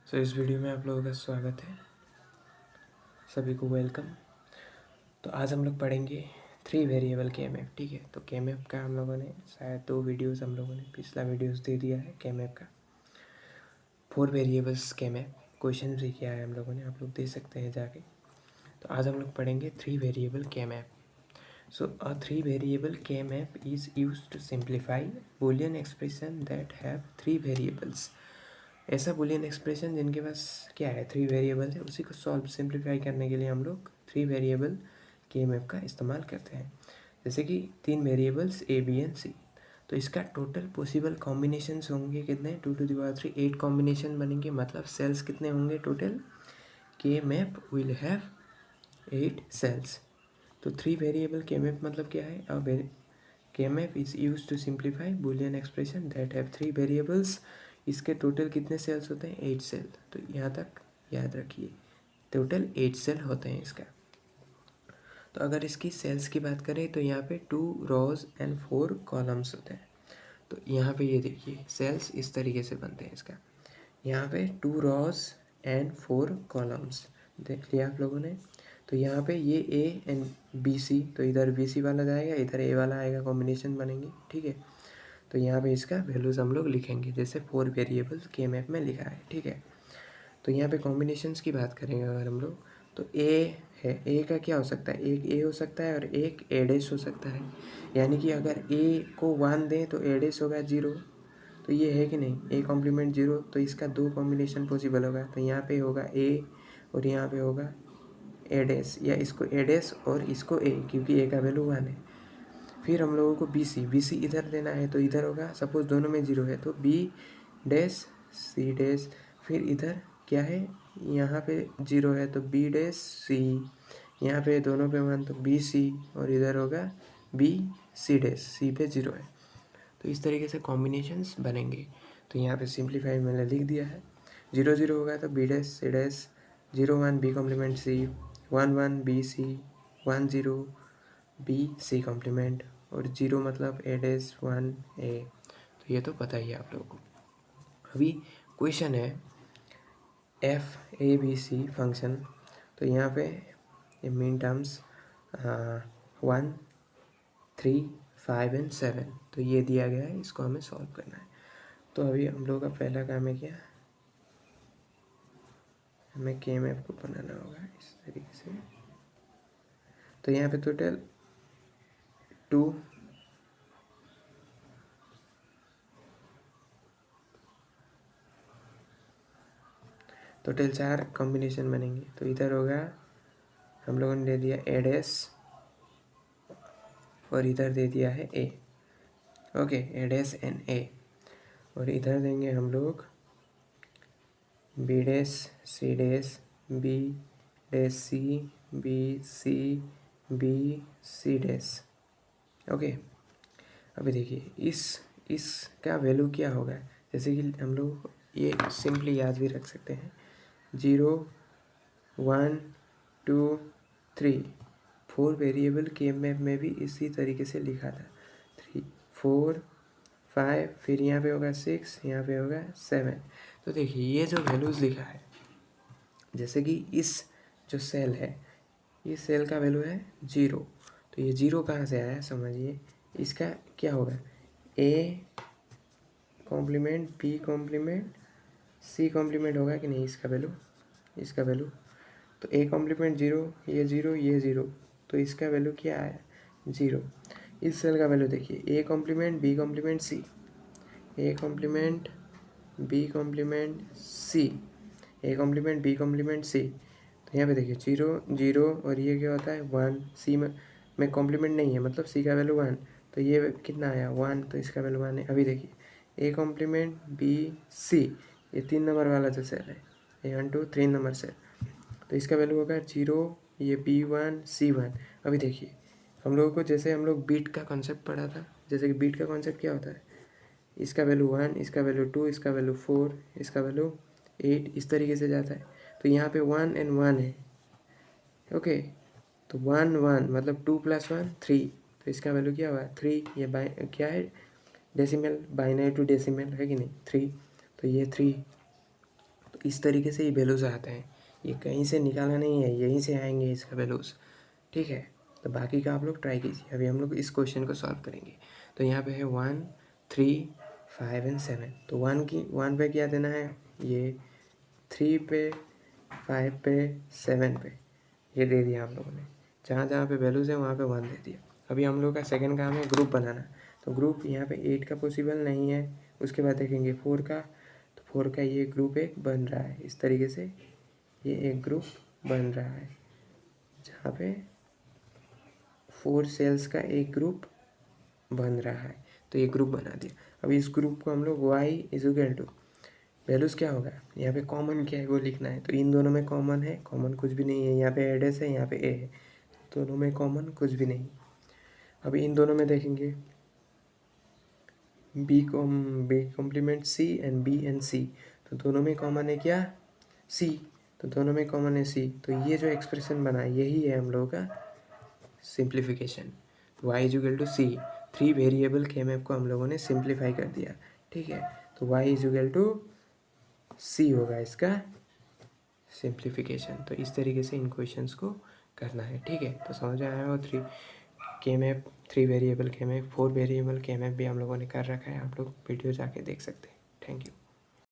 इस वीडियो में आप लोगों का स्वागत है। सभी को वेलकम। तो आज हम लोग पढ़ेंगे 3 वेरिएबल के एम एफ। ठीक है, तो के एम एफ का हम लोगों ने शायद 2 वीडियोस हम लोगों ने पिछला वीडियोस दे दिया है। के एम एफ का 4 वेरिएबल्स के एम एफ क्वेश्चन भी किया है हम लोगों ने, आप लोग दे सकते हैं जाके। तो आज हम लोग पढ़ेंगे 3 वेरिएबल के M F. So a 3 variable K-map is used to simplify Boolean expression that have 3 variables। ऐसा बूलियन एक्सप्रेशन जिनके पास क्या है 3 वेरिएबल है, उसी को सॉल्व सिंप्लीफाई करने के लिए हम लोग 3 वेरिएबल के मैप का इस्तेमाल करते हैं। जैसे कि 3 variables A B and C, तो इसका टोटल पॉसिबल कॉम्बिनेशंस होंगे कितने, 2 to the power 3 8 कॉम्बिनेशन बनेंगे। मतलब सेल्स कितने होंगे टोटल, के मैप विल हैव 8 सेल्स। तो 3 वेरिएबल के मैप मतलब क्या है, अब K map is use to simplify Boolean expression that have 3 variables. इसके टोटल कितने सेल्स होते हैं, 8 सेल। तो यहाँ तक याद रखिए, टोटल 8 सेल होते हैं इसका। तो अगर इसकी सेल्स की बात करें तो यहाँ पे 2 रोज एंड 4 कॉलम्स होते हैं। तो यहाँ पे ये देखिए सेल्स इस तरीके से बनते हैं इसका। यहाँ पे 2 रोज एंड 4 कॉलम्स देख लिया आप लोगों ने। तो यहाँ पे ये ए एंड बी सी, तो इधर बी सी वाला जाएगा, इधर ए वाला आएगा, कॉम्बिनेशन बनेंगे। ठीक है, तो यहाँ पे इसका वैल्यूज़ हम लोग लिखेंगे जैसे 4 वेरिएबल के मैप में लिखा है। ठीक है, तो यहाँ पे कॉम्बिनेशंस की बात करेंगे अगर हम लोग, तो ए है, ए का क्या हो सकता है, एक ए हो सकता है और एक ए डैश हो सकता है। यानी कि अगर ए को 1 दें तो ए डैश होगा 0। तो ये है कि नहीं, ए कॉम्प्लीमेंट 0, तो इसका 2 कॉम्बिनेशन पॉसिबल होगा। तो यहाँ पे होगा ए और यहाँ पे होगा ए डैश, या इसको ए डैश और इसको ए, क्योंकि ए का वैल्यू 1 है। फिर हम लोगों को बी सी इधर देना है, तो इधर होगा, सपोज दोनों में 0 है तो बी डैश सी डैश। फिर इधर क्या है, यहाँ पे 0 है तो बी डैश सी, यहाँ पे दोनों पे 1 तो बी सी, और इधर होगा बी सी डैश, सी पे 0 है। तो इस तरीके से कॉम्बिनेशंस बनेंगे। तो यहाँ पे सिंप्लीफाई मैंने लिख दिया है, 0 0 होगा तो B dash C dash, 0 1 B complement C, 1 1 B C, 1 0 B C complement, और 0 मतलब ए डैश 1 ए। तो ये तो पता ही है आप लोगों को। अभी क्वेश्चन है F A B C function. तो यहाँ पे ये मीन टर्म्स 1 3 5 एंड 7, तो ये दिया गया है, इसको हमें सॉल्व करना है। तो अभी हम लोग का पहला काम है क्या, हमें के मैप को बनाना होगा इस तरीके से। तो यहाँ पे टोटल 2 टोटल 4 कॉम्बिनेशन बनेंगे। तो इधर होगा, हम लोगों ने दे दिया ए डैश और इधर दे दिया है A. Okay, A dash and A, और इधर देंगे हम लोग B dash C dash, B dash C, B C, B C dash. Okay, अभी देखिए इसका वैल्यू क्या होगा। जैसे कि हम लोग ये सिंपली याद भी रख सकते हैं, 0 1 2 3 4 वेरिएबल के मैप में भी इसी तरीके से लिखा था, 3 4 5, फिर यहाँ पे होगा 6, यहाँ पे होगा 7। तो देखिए ये जो वैल्यूज़ लिखा है, जैसे कि इस जो सेल है, इस सेल का वैल्यू है 0। तो ये 0 कहाँ से आया समझिए, इसका क्या होगा, A complement B complement C complement होगा कि नहीं इसका वैल्यू। तो ए कॉम्प्लीमेंट 0, ये 0 ये 0, तो इसका वैल्यू क्या आया 0। इस सेल का वैल्यू देखिए, A complement B complement C, A complement B complement C, A complement B complement C. तो यहाँ पे देखिए 0 0, और ये क्या होता है 1, सी में कॉम्प्लीमेंट नहीं है, मतलब सी का वैल्यू 1, तो ये कितना आया 1, तो इसका वैल्यू 1 है। अभी देखिए ए कॉम्प्लीमेंट बी सी, ये 3 नंबर वाला जो सेल है, ए 1 2 3 नंबर सेल, तो इसका वैल्यू होगा 0, ये B1 C1। अभी देखिए हम लोगों को, जैसे हम लोग बीट का कॉन्सेप्ट पढ़ा था, जैसे कि बीट का कॉन्सेप्ट क्या होता है, इसका वैल्यू 1, इसका वैल्यू 2, इसका वैल्यू 4, इसका वैल्यू 8, इस तरीके से जाता है। तो यहाँ पे 1 एंड 1 है। ओके, तो 1 1 मतलब 2 + 1 3, तो इसका वैल्यू क्या हुआ 3। ये क्या है, डेसिमल, बाइनरी टू डेसिमल है कि नहीं 3, तो ये 3। तो इस तरीके से ये वैल्यूज़ आते हैं, ये कहीं से निकाला नहीं है, यहीं से आएंगे इसका वैल्यूज़, ठीक है। तो बाकी का आप लोग ट्राई कीजिए। अभी हम लोग इस क्वेश्चन को सॉल्व करेंगे। तो यहाँ पे है 1, 3, 5 एंड 7। तो 1 पे क्या देना है, ये 3 पे, 5 पे, 7 पे ये दे दिया हम लोगों ने। जहाँ जहाँ पे वैल्यूज़ है वहाँ पे 1 दे दिया। अभी हम लोग का सेकंड काम है ग्रुप बनाना। तो ग्रुप यहाँ पे 8 का पॉसिबल नहीं है। उसके बाद देखेंगे 4 का, तो 4 का ये ग्रुप एक बन रहा है, इस तरीके से ये एक ग्रुप बन रहा है जहाँ पे 4 सेल्स का एक ग्रुप बन रहा है। तो ये ग्रुप बना दिया। अब इस ग्रुप को हम लोग y इक्वल टू वैल्यूज़ क्या होगा, यहाँ पे कॉमन क्या है वो लिखना है। तो इन दोनों में कॉमन है, कॉमन कुछ भी नहीं है। यहाँ पे एडेस है, यहाँ पे ए है, दोनों में कॉमन कुछ भी नहीं। अभी इन दोनों में देखेंगे B complement C and B and C. तो दोनों में कॉमन है क्या, सी। तो दोनों में कॉमन है सी। तो ये जो एक्सप्रेशन बना है यही है हम लोगों का simplification. y equal to C, 3 variable के मैप को हम लोगों ने सिंप्लीफाई कर दिया, ठीक है। तो y इक्वल टू सी होगा इसका सिंप्लीफिकेशन। तो इस तरीके से इन क्वेश्चंस को करना है, ठीक है। तो समझ में आया हो, 3 वेरिएबल के मैप, 4 वेरिएबल के मैप भी हम लोगों ने कर रखा है, आप लोग वीडियो जाके देख सकते हैं। Thank you.